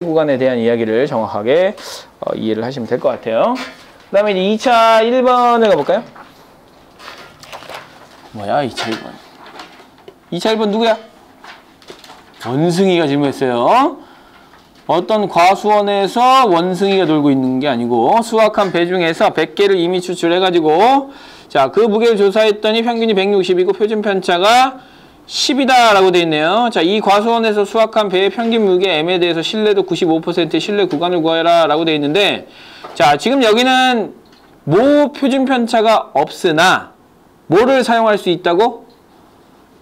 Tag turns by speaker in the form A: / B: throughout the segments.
A: 구간에 대한 이야기를 정확하게 이해를 하시면 될 것 같아요. 그 다음에 이제 2차 1번을 가볼까요? 뭐야 2차 1번. 2차 1번 누구야? 원숭이가 질문했어요. 어떤 과수원에서 원숭이가 놀고 있는 게 아니고 수확한 배 중에서 100개를 이미 추출해가지고 자, 그 무게를 조사했더니 평균이 160이고 표준 편차가 10이다 라고 되어 있네요. 자, 이 과수원에서 수확한 배의 평균 무게 M에 대해서 신뢰도 95%의 신뢰 구간을 구하라 라고 되어 있는데 자, 지금 여기는 모 표준 편차가 없으나 뭐를 사용할 수 있다고?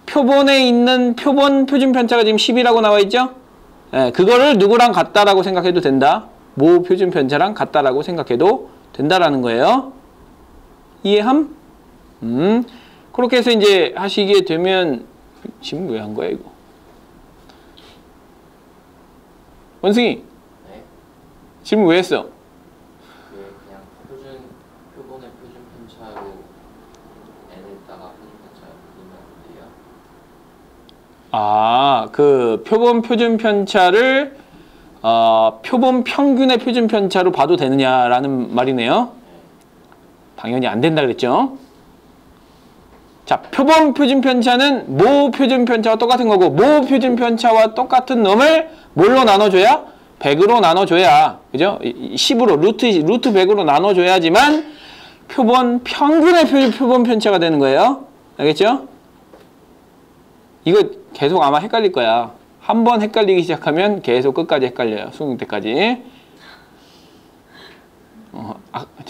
A: 표본에 있는 표본 표준 편차가 지금 10이라고 나와 있죠? 예, 그거를 누구랑 같다라고 생각해도 된다. 모 표준 편차랑 같다라고 생각해도 된다라는 거예요. 이해함? 그렇게 해서 이제 하시게 되면 지금 왜 한 거야 이거? 원숭이.
B: 네?
A: 질문 왜 했어?
B: 그냥 표본의 표준 편차로 n에다가 표준 편차를 넣으면 돼요?
A: 아, 그 표본 표준 편차를 표본 평균의 표준 편차로 봐도 되느냐라는 말이네요. 당연히 안 된다 그랬죠. 자, 표본 표준 편차는 모 표준 편차와 똑같은 거고 모 표준 편차와 똑같은 놈을 뭘로 나눠줘야? 100으로 나눠줘야, 그죠? 10으로 루트 100으로 나눠줘야지만 표본 평균의 표본 편차가 되는 거예요. 알겠죠? 이거 계속 아마 헷갈릴 거야. 한 번 헷갈리기 시작하면 계속 끝까지 헷갈려요. 수능 때까지.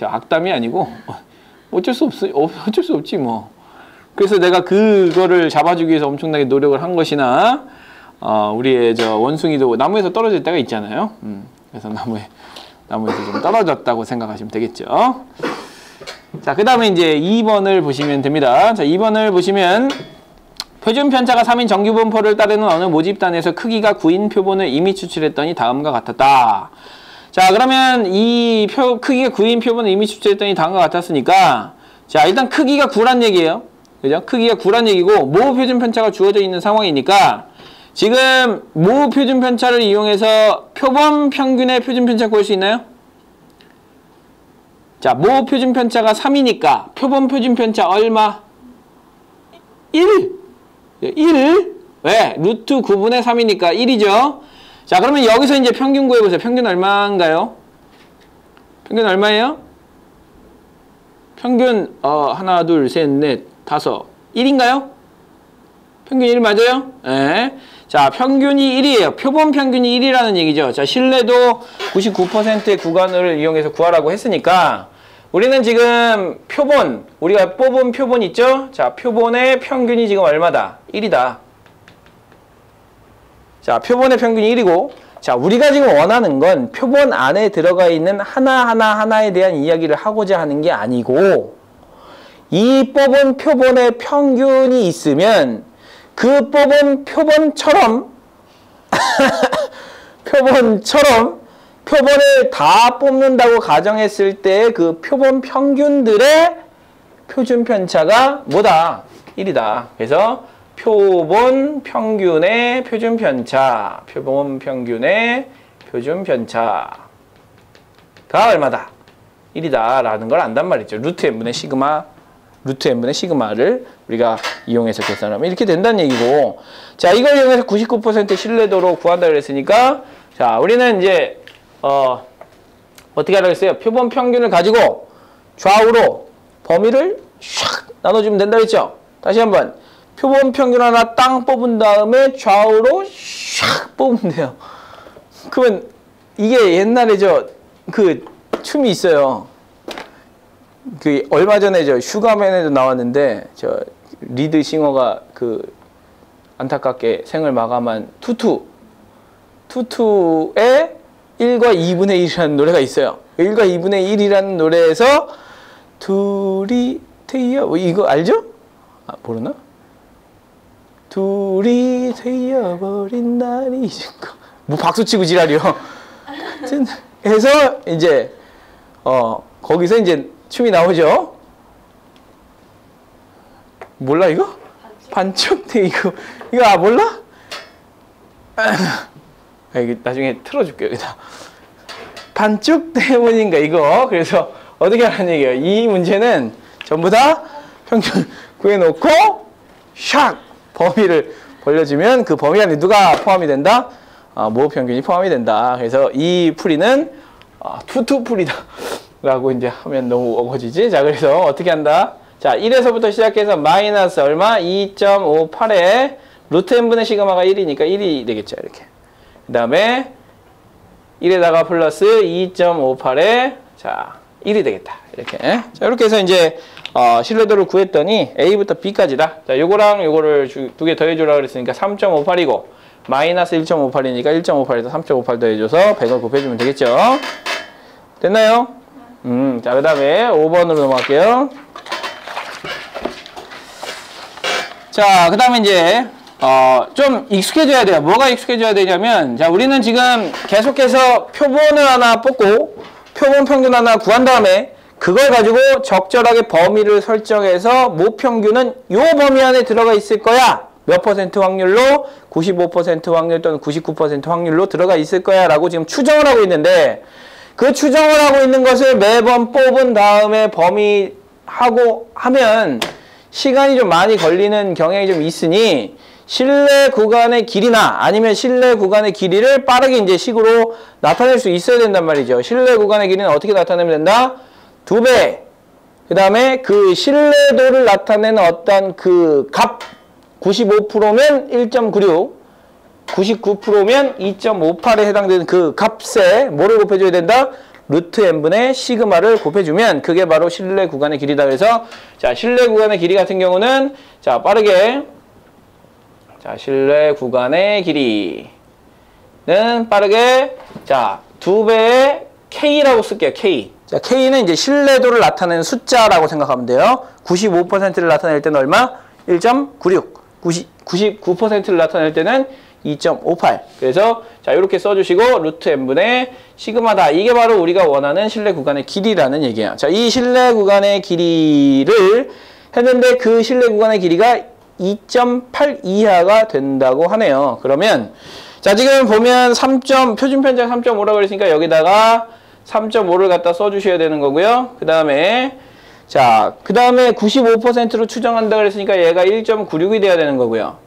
A: 악담이 아니고 어쩔 수 없지 뭐. 그래서 내가 그거를 잡아주기 위해서 엄청나게 노력을 한 것이나 우리의 저 원숭이도 나무에서 떨어질 때가 있잖아요. 그래서 나무에서 좀 떨어졌다고 생각하시면 되겠죠. 자, 그 다음에 이제 2번을 보시면 됩니다. 자, 2번을 보시면 표준 편차가 3인 정규분포를 따르는 어느 모집단에서 크기가 9인 표본을 이미 추출했더니 다음과 같았다. 자, 그러면 이 크기가 9인 표본을 이미 추출했더니 다음과 같았으니까 자, 일단 크기가 9란 얘기예요. 그죠? 크기가 9란 얘기고 모 표준 편차가 주어져 있는 상황이니까 지금 모 표준 편차를 이용해서 표본 평균의 표준 편차 구할 수 있나요? 자, 모 표준 편차가 3이니까 표본 표준 편차 얼마? 1! 왜? 루트 9분의 3이니까 1이죠. 자, 그러면 여기서 이제 평균 구해보세요. 평균 얼마인가요? 평균 얼마예요? 평균 하나, 둘, 셋, 넷, 다섯 1인가요? 평균 1 맞아요? 네. 자, 평균이 1이에요. 표본 평균이 1이라는 얘기죠. 자, 신뢰도 99%의 구간을 이용해서 구하라고 했으니까 우리는 지금 표본, 우리가 뽑은 표본 있죠? 자, 표본의 평균이 지금 얼마다? 1이다. 자, 표본의 평균이 1이고 자, 우리가 지금 원하는 건 표본 안에 들어가 있는 하나하나에 대한 이야기를 하고자 하는 게 아니고 이 뽑은 표본의 평균이 있으면 그 뽑은 표본처럼 표본을 다 뽑는다고 가정했을 때 그 표본 평균들의 표준 편차가 뭐다? 1이다. 그래서 표본 평균의 표준 편차가 얼마다? 1이다 라는 걸 안단 말이죠. 루트 n분의 시그마를 우리가 이용해서 계산하면 이렇게 된다는 얘기고 자, 이걸 이용해서 99% 신뢰도로 구한다 그랬으니까 자, 우리는 이제 어떻게 하라고 했어요? 표본 평균을 가지고 좌우로 범위를 샥 나눠주면 된다 그랬죠? 다시 한번 표본 평균 하나 땅 뽑은 다음에 좌우로 샥 뽑으면 돼요. 그러면 이게 옛날에 그 춤이 있어요. 그 얼마 전에 슈가맨에도 나왔는데 리드 싱어가 그 안타깝게 생을 마감한 투투의 1과 2분의 1이라는 노래가 있어요. 1과 2분의 1이라는 노래에서 둘이 되어 이거 알죠? 모르나? 둘이 되어버린 날이 뭐 박수치고 지랄이요. 해서 이제 거기서 이제 춤이 나오죠. 몰라 이거? 반쪽대 이거 몰라? 여기 나중에 틀어줄게요. 여기다. 반쪽 때문인가 이거. 그래서 어떻게 하라는 얘기예요. 이 문제는 전부 다 평균 구해놓고 샥 범위를 벌려주면 그 범위 안에 누가 포함이 된다? 모평균이 포함이 된다. 그래서 이 풀이는 투투풀이다 라고 이제 하면 너무 어거지지. 자, 그래서 어떻게 한다? 자, 1에서부터 시작해서 마이너스 얼마? 2.58에 루트 n분의 시그마가 1이니까 1이 되겠죠. 이렇게. 그 다음에 1에다가 플러스 2.58에 자 1이 되겠다. 이렇게. 자, 이렇게 해서 이제 신뢰도를 구했더니 A부터 B까지다. 자, 요거랑 요거를 두 개 더해주라 그랬으니까 3.58이고 마이너스 1.58이니까 1.58에서 3.58 더해줘서 100을 곱해주면 되겠죠. 됐나요? 자, 그 다음에 5번으로 넘어갈게요. 자, 그 다음에 이제 좀 익숙해져야 돼요. 뭐가 익숙해져야 되냐면, 자, 우리는 지금 계속해서 표본을 하나 뽑고 표본 평균 하나 구한 다음에 그걸 가지고 적절하게 범위를 설정해서 모평균은 요 범위 안에 들어가 있을 거야. 몇 퍼센트 확률로? 95% 확률 또는 99% 확률로 들어가 있을 거야 라고 지금 추정을 하고 있는데, 그 추정을 하고 있는 것을 매번 뽑은 다음에 범위하고 하면 시간이 좀 많이 걸리는 경향이 좀 있으니 실내 구간의 길이나 아니면 실내 구간의 길이를 빠르게 이제 식으로 나타낼 수 있어야 된단 말이죠. 실내 구간의 길이는 어떻게 나타내면 된다? 2배. 그 다음에 그 신뢰도를 나타내는 어떤 그 값 95%면 1.96, 99%면 2.58에 해당되는 그 값에 뭐를 곱해줘야 된다? 루트 n분의 시그마를 곱해주면 그게 바로 실내 구간의 길이다. 그래서 자, 실내 구간의 길이 같은 경우는 자, 빠르게 자, 실내 구간의 길이는 빠르게 자, 2배의 K라고 쓸게요. K. 자, K는 이제 신뢰도를 나타내는 숫자라고 생각하면 돼요. 95%를 나타낼 때는 얼마? 1.96. 99%를 나타낼 때는 2.58. 그래서 자, 이렇게 써주시고 루트 n분의 시그마다. 이게 바로 우리가 원하는 실내 구간의 길이라는 얘기예요. 자, 이 실내 구간의 길이를 했는데 그 실내 구간의 길이가 2.8 이하가 된다고 하네요. 그러면 자, 지금 보면 표준 편차가 3.5라고 그랬으니까 여기다가 3.5를 갖다 써주셔야 되는 거고요. 그 다음에 자, 그 다음에 95%로 추정한다 그랬으니까 얘가 1.96이 돼야 되는 거고요.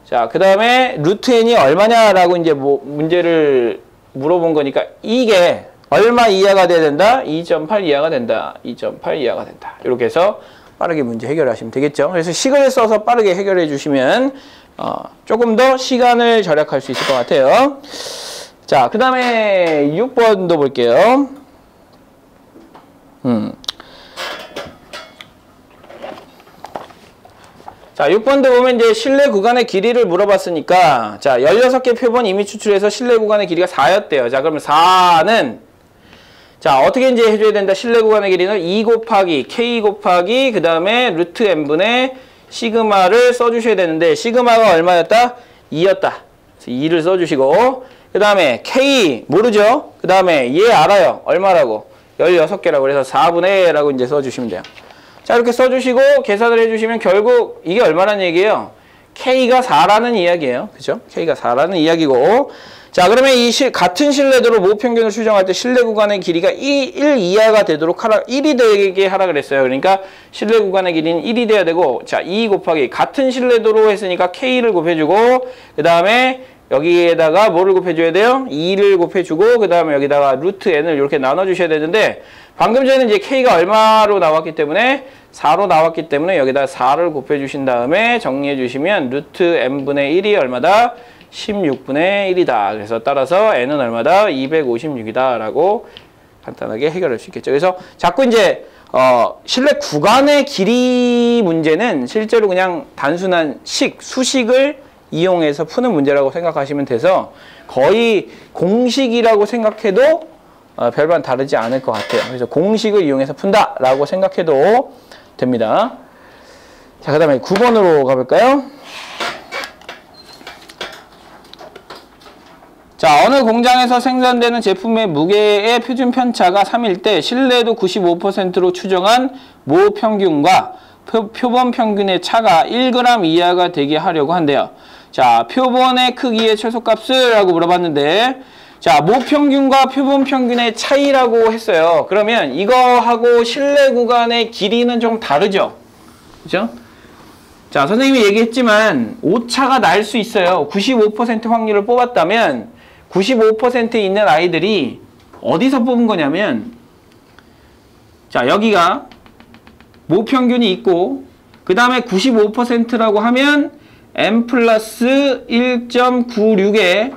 A: 자, 그 다음에 루트 n이 얼마냐라고 이제 문제를 물어본 거니까 이게 얼마 이하가 돼야 된다? 2.8 이하가 된다. 2.8 이하가 된다. 이렇게 해서 빠르게 문제 해결하시면 되겠죠. 그래서 식을 써서 빠르게 해결해 주시면 조금 더 시간을 절약할 수 있을 것 같아요. 자, 그 다음에 6번도 볼게요. 자, 6번도 보면 이제 실내 구간의 길이를 물어봤으니까 자, 16개 표본 이미 추출해서 실내 구간의 길이가 4였대요. 자, 그러면 4는 자, 어떻게 이제 해줘야 된다? 실내 구간의 길이는 2 곱하기 K 곱하기 그 다음에 루트 n분의 시그마를 써주셔야 되는데 시그마가 얼마였다? 2였다. 그래서 2를 써주시고 그 다음에 K 모르죠? 그 다음에 얘 알아요. 얼마라고? 16개라고 그래서 4분의 라고 이제 써주시면 돼요. 자, 이렇게 써주시고 계산을 해주시면 결국 이게 얼마란 얘기예요? K가 4라는 이야기예요. 그죠? K가 4라는 이야기고 자, 그러면 이 같은 신뢰도로 모평균을 추정할 때 실내 구간의 길이가 1 이하가 되도록 1이 되게 하라 그랬어요. 그러니까 실내 구간의 길이는 1이 돼야 되고 자, 2 곱하기 같은 신뢰도로 했으니까 K를 곱해주고 그 다음에 여기에다가 뭐를 곱해줘야 돼요? 2를 곱해주고 그 다음에 여기다가 루트 n을 이렇게 나눠주셔야 되는데 방금 전에는 이제 K가 얼마로 나왔기 때문에 4로 나왔기 때문에 여기다 4를 곱해주신 다음에 정리해 주시면 루트 n분의 1이 얼마다? 16분의 1이다. 그래서 따라서 n은 얼마다? 256이다. 라고 간단하게 해결할 수 있겠죠. 그래서 자꾸 이제 실내 구간의 길이 문제는 실제로 그냥 단순한 수식을 이용해서 푸는 문제라고 생각하시면 돼서 거의 공식이라고 생각해도 별반 다르지 않을 것 같아요. 그래서 공식을 이용해서 푼다라고 생각해도 됩니다. 자, 그 다음에 9번으로 가볼까요? 자, 어느 공장에서 생산되는 제품의 무게의 표준 편차가 3일 때 신뢰도 95%로 추정한 모 평균과 표본 평균의 차가 1g 이하가 되게 하려고 한대요. 자, 표본의 크기의 최소값을 라고 물어봤는데, 자, 모평균과 표본평균의 차이라고 했어요. 그러면 이거하고 실내 구간의 길이는 좀 다르죠? 그죠? 자, 선생님이 얘기했지만 오차가 날 수 있어요. 95% 확률을 뽑았다면 95%에 있는 아이들이 어디서 뽑은 거냐면, 자, 여기가 모평균이 있고 그 다음에 95%라고 하면 n 플러스 1.96의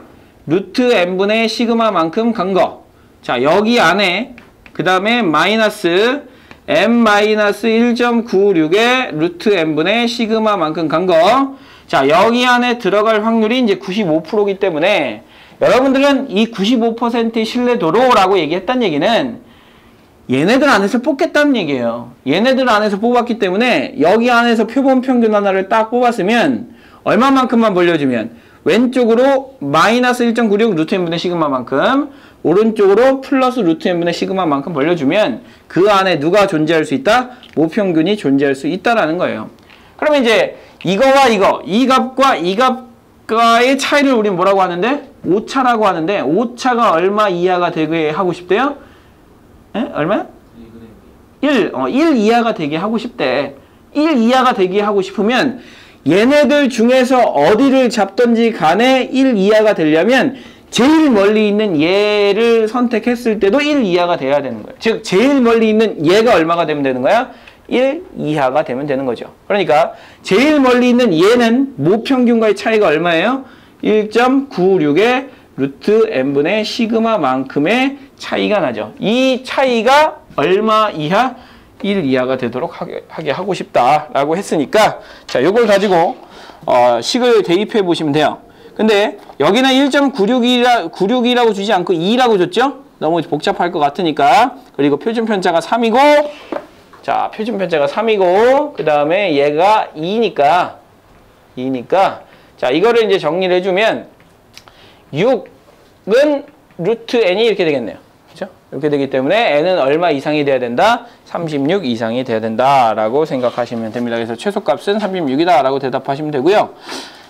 A: 루트 n분의 시그마만큼 간 거. 자, 여기 안에 그 다음에 마이너스 n-1.96의 루트 n분의 시그마만큼 간 거. 자, 여기 안에 들어갈 확률이 이제 95%이기 때문에 여러분들은 이 95%의 신뢰도로라고 얘기했단 얘기는 얘네들 안에서 뽑겠다는 얘기예요. 얘네들 안에서 뽑았기 때문에 여기 안에서 표본 평균 하나를 딱 뽑았으면 얼마만큼만 벌려주면 왼쪽으로 마이너스 1.96 루트 n분의 시그마만큼, 오른쪽으로 플러스 루트 n분의 시그마만큼 벌려주면 그 안에 누가 존재할 수 있다? 모평균이 존재할 수 있다라는 거예요. 그러면 이제 이거와 이거, 이 값과 이 값과의 차이를 우리는 뭐라고 하는데? 오차라고 하는데, 오차가 얼마 이하가 되게 하고 싶대요? 에? 얼마? 1. 1 이하가 되게 하고 싶대. 1 이하가 되게 하고 싶으면 얘네들 중에서 어디를 잡던지 간에 1 이하가 되려면 제일 멀리 있는 얘를 선택했을 때도 1 이하가 돼야 되는 거예요. 즉 제일 멀리 있는 얘가 얼마가 되면 되는 거야? 1 이하가 되면 되는 거죠. 그러니까 제일 멀리 있는 얘는 모평균과의 차이가 얼마예요? 1.96의 루트 n분의 시그마만큼의 차이가 나죠. 이 차이가 얼마 이하? 1 이하가 되도록 하게 하고 싶다라고 했으니까, 자, 요걸 가지고 식을 대입해 보시면 돼요. 근데 여기는 1.96이라고 주지 않고 2라고 줬죠? 너무 복잡할 것 같으니까. 그리고 표준 편차가 3이고, 자, 표준 편차가 3이고, 그 다음에 얘가 2니까, 자, 이거를 이제 정리를 해주면 6은 루트 n이 이렇게 되겠네요. 그죠? 이렇게 되기 때문에 n은 얼마 이상이 돼야 된다? 36 이상이 돼야 된다라고 생각하시면 됩니다. 그래서 최소값은 36이다 라고 대답하시면 되고요.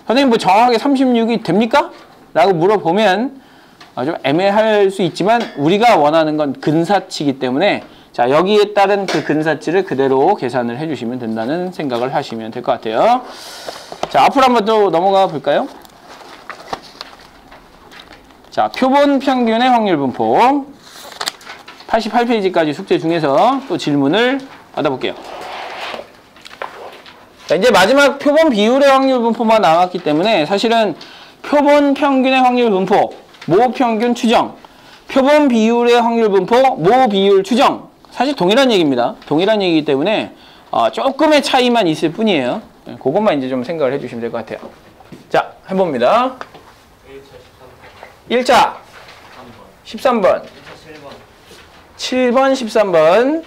A: 선생님 뭐 정확하게 36이 됩니까? 라고 물어보면 좀 애매할 수 있지만 우리가 원하는 건 근사치이기 때문에, 자, 여기에 따른 그 근사치를 그대로 계산을 해주시면 된다는 생각을 하시면 될 것 같아요. 자, 앞으로 한번 또 넘어가 볼까요? 자, 표본 평균의 확률 분포 88페이지까지 숙제 중에서 또 질문을 받아볼게요. 자, 이제 마지막 표본 비율의 확률 분포만 남았기 때문에 사실은 표본 평균의 확률 분포, 모 평균 추정, 표본 비율의 확률 분포, 모 비율 추정, 사실 동일한 얘기입니다. 동일한 얘기이기 때문에 조금의 차이만 있을 뿐이에요. 그것만 이제 좀 생각을 해주시면 될 것 같아요. 자, 해봅니다. 1차 13번, 7번, 13번.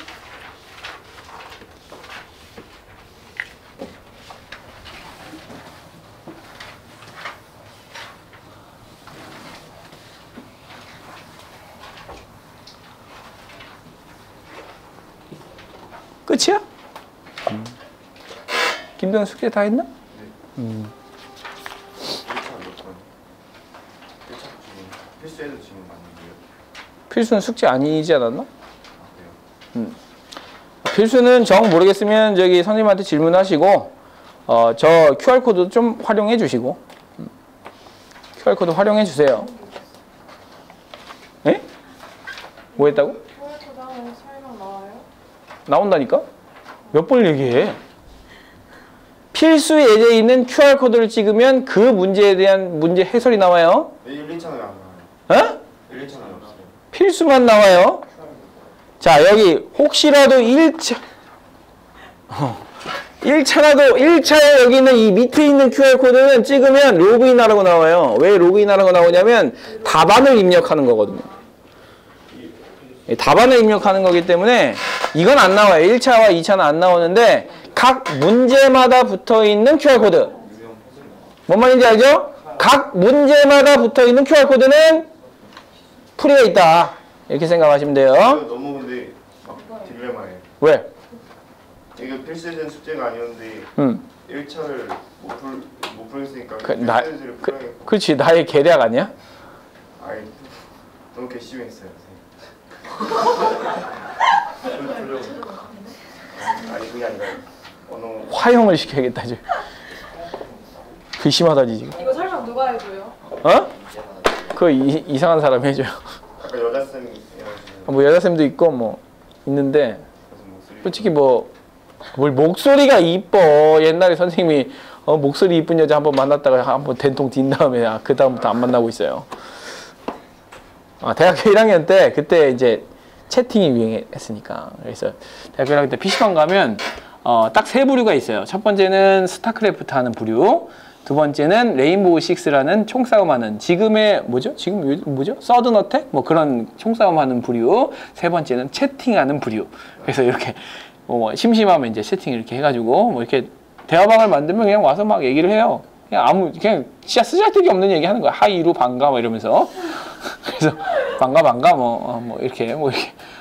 A: 끝이야? 김동현 숙제 다 했나?
C: 필수에도 지금 맞는데요?
A: 필수는 숙제 아니지 않았나? 필수는 정 모르겠으면 저기 선생님한테 질문하시고 저 QR코드 좀 활용해 주시고 QR코드 활용해 주세요. 에? 뭐 했다고?
D: QR코드 하면 설명 나와요?
A: 나온다니까? 몇 번 얘기해. 필수 예제에 있는 QR코드를 찍으면 그 문제에 대한 문제 해설이 나와요.
C: 1, 2차는 안 나와요.
A: 어?
C: 1, 2차는 없어요.
A: 필수만 나와요. 자, 여기 혹시라도 1차 1차에 여기 있는 이 밑에 있는 QR코드는 찍으면 로그인하라고 나와요. 왜 로그인하라고 나오냐면 답안을 입력하는 거거든요. 답안을 입력하는 거기 때문에 이건 안 나와요. 1차와 2차는 안 나오는데 각 문제마다 붙어있는 QR코드. 뭔 말인지 알죠? 각 문제마다 붙어있는 QR코드는 풀이가 있다. 이렇게 생각하시면 돼요.
C: 너무 근데 막 딜레마예요.
A: 왜?
C: 이게 필수된 숙제가 아니었는데 1차를 못 못 풀었으니까
A: 나-
C: 필수 예제를 풀어야겠고.
A: 그렇지, 나의 계략 아니야?
C: 아이 너무 괘씸했어요. 아니 그게 아니라 언어
A: 화형을 시켜야겠다 지금. 괘씸하다지 지금.
D: 이거 설명 누가 해줘요?
A: 어? 그 이상한 사람 해줘요.
C: 아까 여자 쌤이
A: 뭐 여자쌤도 있고 뭐 있는데
C: 목소리
A: 솔직히 뭐 뭘 목소리가 이뻐. 옛날에 선생님이 목소리 이쁜 여자 한번 만났다가 한번 된통 뛴 다음에 그 다음부터 안 만나고 있어요. 대학교 1학년 때 그때 이제 채팅이 유행했으니까. 그래서 대학교 1학년 때 PC방 가면 딱 세 부류가 있어요. 첫 번째는 스타크래프트 하는 부류, 두 번째는 레인보우 식스라는 총싸움 하는, 지금의 뭐죠? 지금 뭐죠? 서든 어택? 뭐 그런 총싸움 하는 부류, 세 번째는 채팅하는 부류. 그래서 이렇게 뭐 심심하면 이제 채팅 이렇게 해가지고 뭐 이렇게 대화방을 만들면 그냥 와서 막 얘기를 해요. 그냥 진짜 쓰잘데기 없는 얘기 하는 거야. 하이루 반가 막 이러면서. 그래서 반가 뭐 이렇게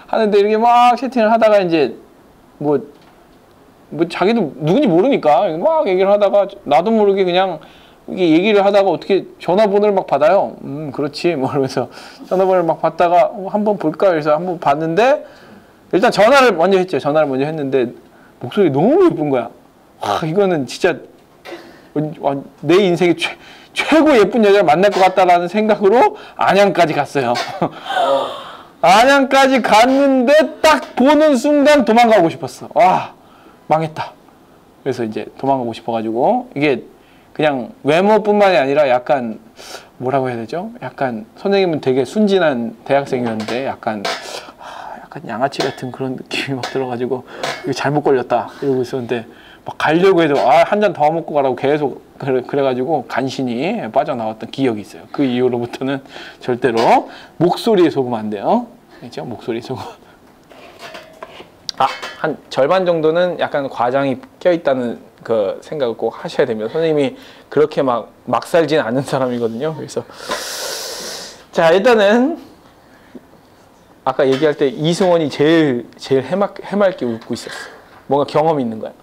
A: 하는데 이렇게 막 채팅을 하다가 이제 뭐 자기도 누군지 모르니까 막 얘기를 하다가 나도 모르게 그냥 이게 얘기를 하다가 어떻게 전화번호를 막 받아요. 그렇지 뭐 이러면서 전화번호를 막 받다가 한번 볼까 해서 한번 봤는데 일단 전화를 먼저 했죠. 전화를 먼저 했는데 목소리 너무 예쁜 거야. 와, 이거는 진짜 내 인생에 최고 예쁜 여자를 만날 것 같다라는 생각으로 안양까지 갔어요. 안양까지 갔는데 딱 보는 순간 도망가고 싶었어. 와, 망했다. 그래서 이제 도망가고 싶어가지고 이게 그냥 외모뿐만이 아니라 약간 뭐라고 해야 되죠? 약간 선생님은 되게 순진한 대학생이었는데 약간 양아치 같은 그런 느낌이 막 들어가지고 이거 잘못 걸렸다 이러고 있었는데 막 가려고 해도 한 잔 더 먹고 가라고 계속 그래가지고 간신히 빠져나왔던 기억이 있어요. 그 이후로부터는 절대로 목소리에 속으면 안 돼요. 그렇죠? 목소리에 속으면. 한 절반 정도는 약간 과장이 껴있다는 그 생각을 꼭 하셔야 됩니다. 선생님이 그렇게 막 살진 않는 사람이거든요. 그래서 자, 일단은 아까 얘기할 때 이승원이 제일 해맑게 웃고 있었어. 뭔가 경험이 있는 거야.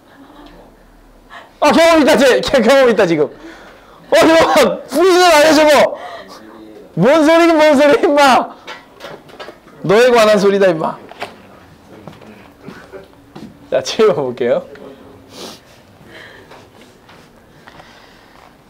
A: 경험 있다, 경험 있다 지금. 저거 부리는 아니야 저거. 뭔 소리긴 뭔 소리 임마. 너에 관한 소리다 임마. 자, 채워볼게요.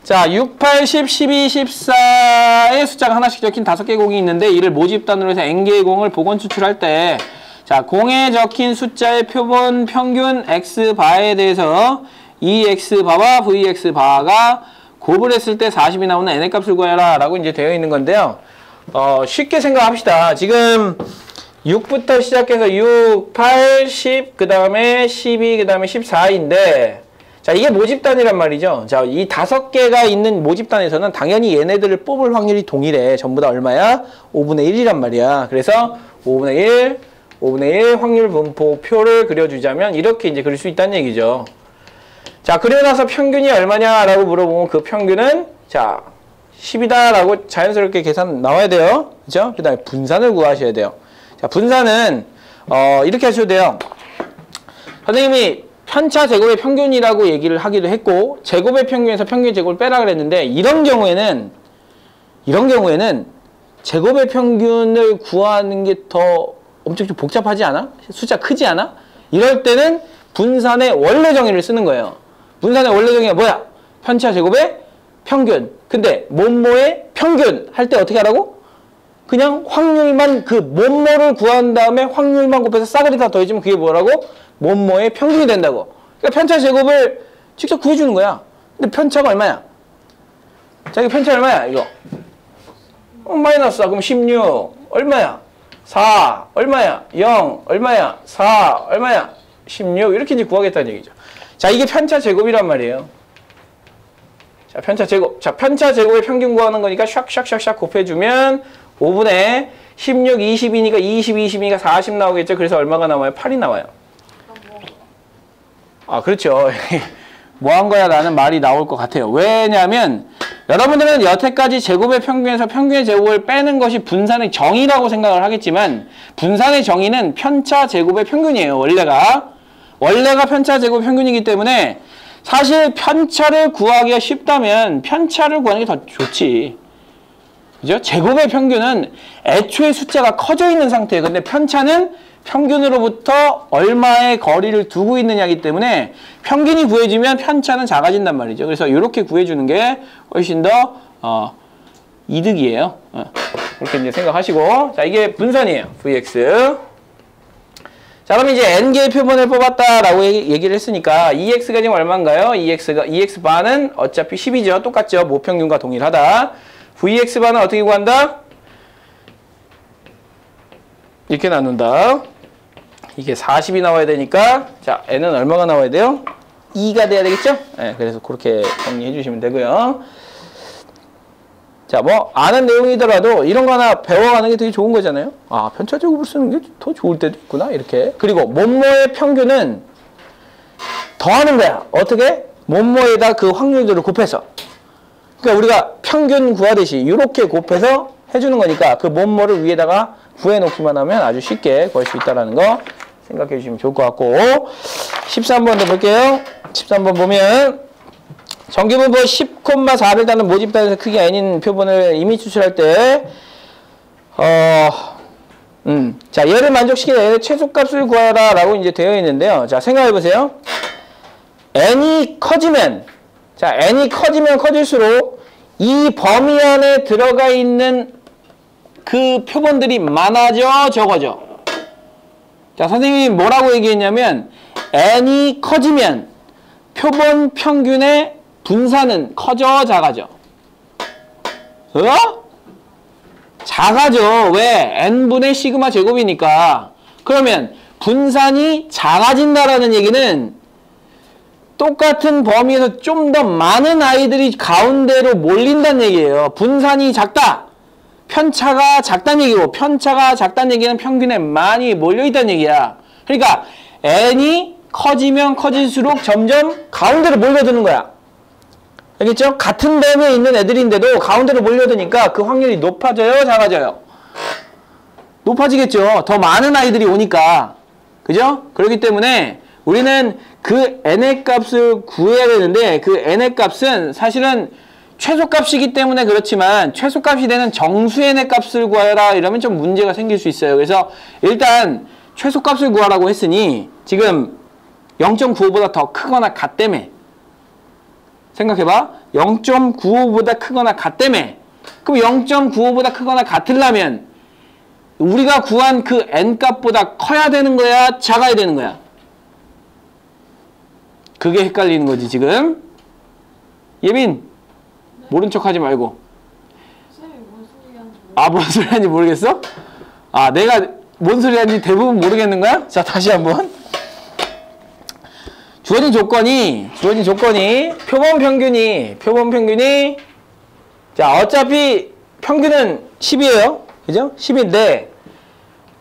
A: 자, 6, 8, 10, 12, 14의 숫자가 하나씩 적힌 5개의 공이 있는데 이를 모집단으로 해서 n개의 공을 복원 추출할 때 자, 공에 적힌 숫자의 표본 평균 x바에 대해서 EX바와 VX바가 곱을 때 40이 나오는 n의 값을 구해라 라고 이제 되어 있는 건데요. 쉽게 생각합시다. 지금 6부터 시작해서 6, 8, 10, 그 다음에 12, 그 다음에 14인데 자, 이게 모집단이란 말이죠. 자, 이 5개가 있는 모집단에서는 당연히 얘네들을 뽑을 확률이 동일해. 전부 다 얼마야? 5분의 1이란 말이야. 그래서 5분의 1, 5분의 1 확률 분포표를 그려주자면 이렇게 이제 그릴 수 있다는 얘기죠. 자, 그려놔서 평균이 얼마냐라고 물어보면 그 평균은 자, 10이다 라고 자연스럽게 계산 나와야 돼요. 그죠? 그 다음에 분산을 구하셔야 돼요. 자, 분산은 이렇게 하셔도 돼요. 선생님이 편차 제곱의 평균이라고 얘기를 하기도 했고 제곱의 평균에서 평균 제곱을 빼라 그랬는데 이런 경우에는 제곱의 평균을 구하는 게 더 엄청 좀 복잡하지 않아? 숫자 크지 않아? 이럴 때는 분산의 원래 정의를 쓰는 거예요. 분산의 원래 정의가 뭐야? 편차 제곱의 평균. 근데 뭐뭐의 평균 할 때 어떻게 하라고? 그냥 확률만 그 뭐뭐를 구한 다음에 확률만 곱해서 싸그리 다 더해주면 그게 뭐라고? 뭐뭐의 평균이 된다고. 그러니까 편차 제곱을 직접 구해주는 거야. 근데 편차가 얼마야? 자기 편차 얼마야? 이거. 마이너스 4. 그럼 16. 얼마야? 4. 얼마야? 0. 얼마야? 4. 얼마야? 16. 이렇게 이제 구하겠다는 얘기죠. 자, 이게 편차 제곱이란 말이에요. 자, 편차 제곱. 자, 편차 제곱의 평균 구하는 거니까 샥샥샥샥 곱해주면 5분의 16, 20이니까 20, 20이니까 40 나오겠죠. 그래서 얼마가 나와요? 8이 나와요. 그렇죠. 뭐 한 거야 라는 말이 나올 것 같아요. 왜냐하면 여러분들은 여태까지 제곱의 평균에서 평균의 제곱을 빼는 것이 분산의 정의라고 생각을 하겠지만 분산의 정의는 편차 제곱의 평균이에요. 원래가 편차 제곱 평균이기 때문에 사실 편차를 구하기가 쉽다면 편차를 구하는 게 더 좋지. 그죠? 제곱의 평균은 애초에 숫자가 커져 있는 상태예요. 근데 편차는 평균으로부터 얼마의 거리를 두고 있느냐기 때문에 평균이 구해지면 편차는 작아진단 말이죠. 그래서 이렇게 구해주는 게 훨씬 더 이득이에요. 그렇게 이제 생각하시고, 자, 이게 분산이에요. Vx. 자, 그럼 이제 n개의 표본을 뽑았다라고 얘기를 했으니까 EX가 지금 얼마인가요? EX 바는 어차피 10이죠. 똑같죠. 모평균과 동일하다. VX 바는 어떻게 구한다? 이렇게 나눈다. 이게 40이 나와야 되니까, 자, n은 얼마가 나와야 돼요? 2가 돼야 되겠죠? 네, 그래서 그렇게 정리해 주시면 되고요. 자, 뭐 아는 내용이더라도 이런 거 하나 배워가는 게 되게 좋은 거잖아요. 아, 편차 제곱을 쓰는 게 더 좋을 때도 있구나, 이렇게. 그리고 뭐뭐의 평균은 더하는 거야. 어떻게? 뭐뭐에다 그 확률들을 곱해서. 그러니까 우리가 평균 구하듯이 이렇게 곱해서 해주는 거니까 그 뭐뭐를 위에다가 구해놓기만 하면 아주 쉽게 구할 수 있다는 거 생각해 주시면 좋을 것 같고, 13번도 볼게요. 13번 보면 정기분포 10,4를 따는 모집단에서 크기 n인 표본을 이미 추출할 때 자, 얘를 만족시키는 n의 최소값을 구하라 라고 이제 되어 있는데요. 자, 생각해 보세요. n이 커지면, 자, n이 커지면 커질수록 이 범위 안에 들어가 있는 그 표본들이 많아져, 적어져. 자, 선생님이 뭐라고 얘기했냐면 n이 커지면 표본 평균의 분산은 커져, 작아져? 작아져. 왜? n분의 시그마 제곱이니까. 그러면 분산이 작아진다라는 얘기는 똑같은 범위에서 좀 더 많은 아이들이 가운데로 몰린다는 얘기예요. 분산이 작다. 편차가 작다는 얘기고, 편차가 작다는 얘기는 평균에 많이 몰려있다는 얘기야. 그러니까 n이 커지면 커질수록 점점 가운데로 몰려드는 거야. 알겠죠? 같은 범위에 있는 애들인데도 가운데로 몰려드니까 그 확률이 높아져요, 작아져요? 높아지겠죠. 더 많은 아이들이 오니까. 그죠? 그렇기 때문에 우리는 그 n의 값을 구해야 되는데, 그 n의 값은 사실은 최소값이기 때문에 그렇지만 최소값이 되는 정수 n의 값을 구하라 이러면 좀 문제가 생길 수 있어요. 그래서 일단 최소값을 구하라고 했으니 지금 0.95보다 더 크거나 같다며. 생각해봐. 0.95보다 크거나 같다며. 그럼 0.95보다 크거나 같으려면 우리가 구한 그 n값보다 커야 되는 거야, 작아야 되는 거야? 그게 헷갈리는 거지 지금. 예빈, 모른 척 하지 말고.
D: 선생님이 뭔 소리 하는지 모르겠어요.
A: 아, 뭔 소리 하는지 모르겠어? 아, 내가 뭔 소리 하는지 대부분 모르겠는 거야? 자, 다시 한번. 주어진 조건이 표본 평균이 자, 어차피 평균은 10이에요. 그죠? 10인데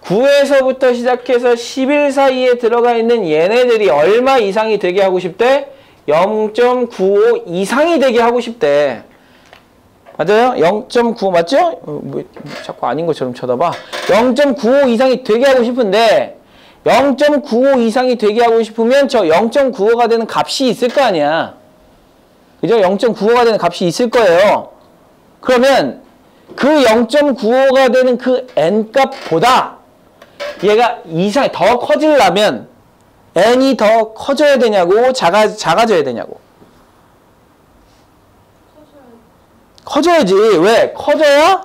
A: 9에서부터 시작해서 11 사이에 들어가 있는 얘네들이 얼마 이상이 되게 하고 싶대? 0.95 이상이 되게 하고 싶대. 맞아요? 0.95 맞죠? 뭐 자꾸 아닌 것처럼 쳐다봐. 0.95 이상이 되게 하고 싶은데 0.95 이상이 되게 하고 싶으면 저 0.95가 되는 값이 있을 거 아니야. 그죠? 0.95가 되는 값이 있을 거예요. 그러면 그 0.95가 되는 그 n값보다 얘가 이상 더 커지려면 n이 더 커져야 되냐고, 작아져야 되냐고. 커져야지. 왜? 커져야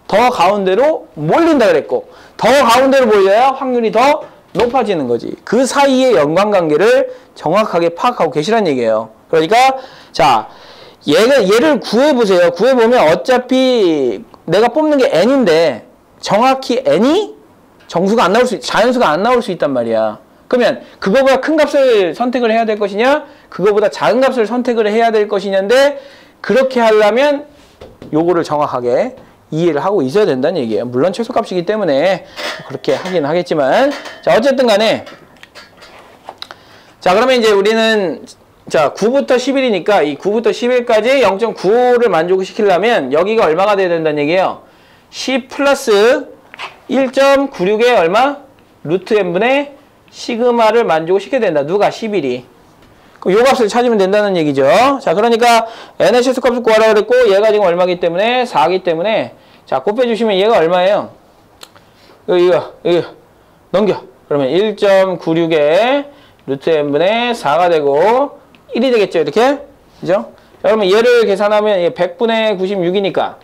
A: 더 가운데로 몰린다 그랬고, 더 가운데로 몰려야 확률이 더 높아지는 거지. 그 사이의 연관관계를 정확하게 파악하고 계시란 얘기예요. 그러니까 자, 얘를 구해보세요. 구해보면 어차피 내가 뽑는 게 n인데 정확히 n이 정수가 안 나올 수, 자연수가 안 나올 수 있단 말이야. 그러면 그거보다 큰 값을 선택을 해야 될 것이냐, 그거보다 작은 값을 선택을 해야 될 것이냐인데, 그렇게 하려면 요거를 정확하게 이해를 하고 있어야 된다는 얘기예요. 물론 최소값이기 때문에 그렇게 하긴 하겠지만, 자, 어쨌든 간에, 자, 그러면 이제 우리는 자, 9부터 11이니까 이 9부터 11까지 0.95를 만족을 시키려면 여기가 얼마가 돼야 된다는 얘기예요. 10 플러스 1.96에 얼마? 루트 n분의 시그마를 만족을 시켜야 된다. 누가? 11이. 그럼 요 값을 찾으면 된다는 얘기죠. 자, 그러니까 n의 최소값을 구하라 그랬고 얘가 지금 얼마기 때문에 4기 때문에 자, 곱해주시면 얘가 얼마예요? 이거 넘겨. 그러면 1.96에 루트 n분의 4가 되고 1이 되겠죠, 이렇게? 그죠? 자, 그러면 얘를 계산하면 100분의 96이니까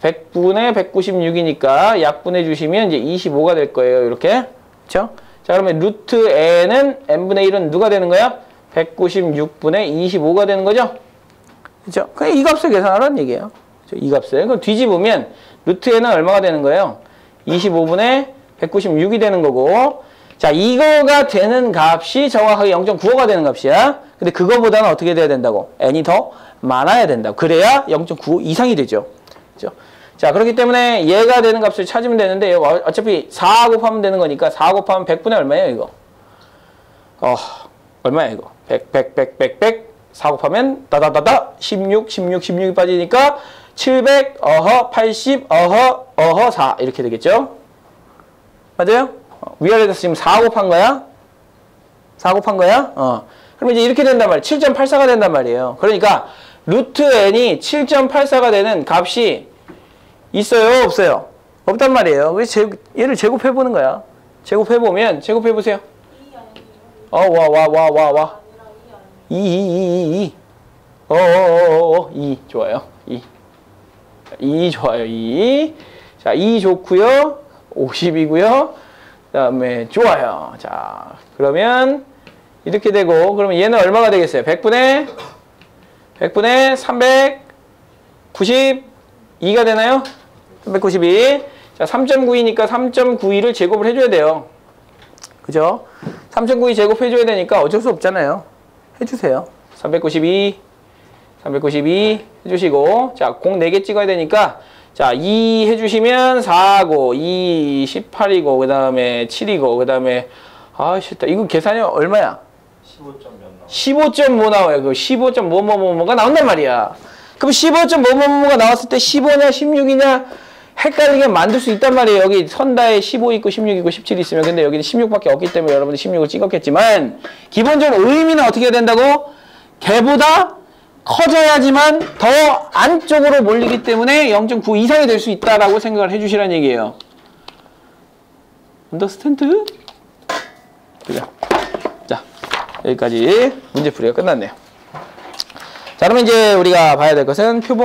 A: 100분의 196이니까 약분해 주시면 이제 25가 될 거예요, 이렇게. 그쵸? 자, 그러면 루트 n은 n분의 1은 누가 되는 거야? 196분의 25가 되는 거죠? 그죠? 그냥 이 값을 계산하라는 얘기예요. 그쵸? 이 값을. 그럼 뒤집으면 루트 n은 얼마가 되는 거예요? 25분의 196이 되는 거고, 자, 이거가 되는 값이 정확하게 0.95가 되는 값이야. 근데 그거보다는 어떻게 돼야 된다고? n이 더 많아야 된다고. 그래야 0.95 이상이 되죠. 그죠? 자, 그렇기 때문에 얘가 되는 값을 찾으면 되는데, 어차피 4 곱하면 되는 거니까 4 곱하면 100분의 얼마예요, 이거? 얼마야, 이거? 100, 4 곱하면 따다다다 16이 빠지니까 700, 80, 4 이렇게 되겠죠? 맞아요? 위아래에서 지금 4 곱한 거야? 4 곱한 거야? 그러면 이제 이렇게 된단 말이에요. 7.84가 된단 말이에요. 그러니까 루트 n이 7.84가 되는 값이 있어요? 없어요? 없단 말이에요. 그래서 얘를 제곱해보는 거야. 제곱해보세요. 2. 좋아요. 2 좋아요. 2. 자, 2 좋고요. 50이고요. 그 다음에 좋아요. 자, 그러면 이렇게 되고, 그러면 얘는 얼마가 되겠어요? 100분의 392가 되나요? 392. 자, 3.92니까 3.92를 제곱을 해줘야 돼요. 그죠? 3.92 제곱해줘야 되니까 어쩔 수 없잖아요. 해주세요. 392 해주시고, 자, 공 4개 찍어야 되니까, 자, 2 해주시면 4고, 2, 18이고, 그 다음에 7이고, 그 다음에, 싫다. 이거 계산이 얼마야? 15.뭐 나와요. 그 15.뭐뭐뭐뭐가 나온단 말이야. 그럼 15.뭐뭐뭐가 나왔을 때 15냐, 16이냐, 헷갈리게 만들 수 있단 말이에요. 여기 선다에 15 있고 16 있고 17 있으면. 근데 여기는 16밖에 없기 때문에 여러분들 16을 찍었겠지만, 기본적으로 의미는 어떻게 해야 된다고? 걔보다 커져야지만 더 안쪽으로 몰리기 때문에 0.9 이상이 될 수 있다라고 생각을 해주시라는 얘기예요. 언더스탠드? 그죠? 자, 여기까지 문제풀이가 끝났네요. 자, 그러면 이제 우리가 봐야 될 것은 표본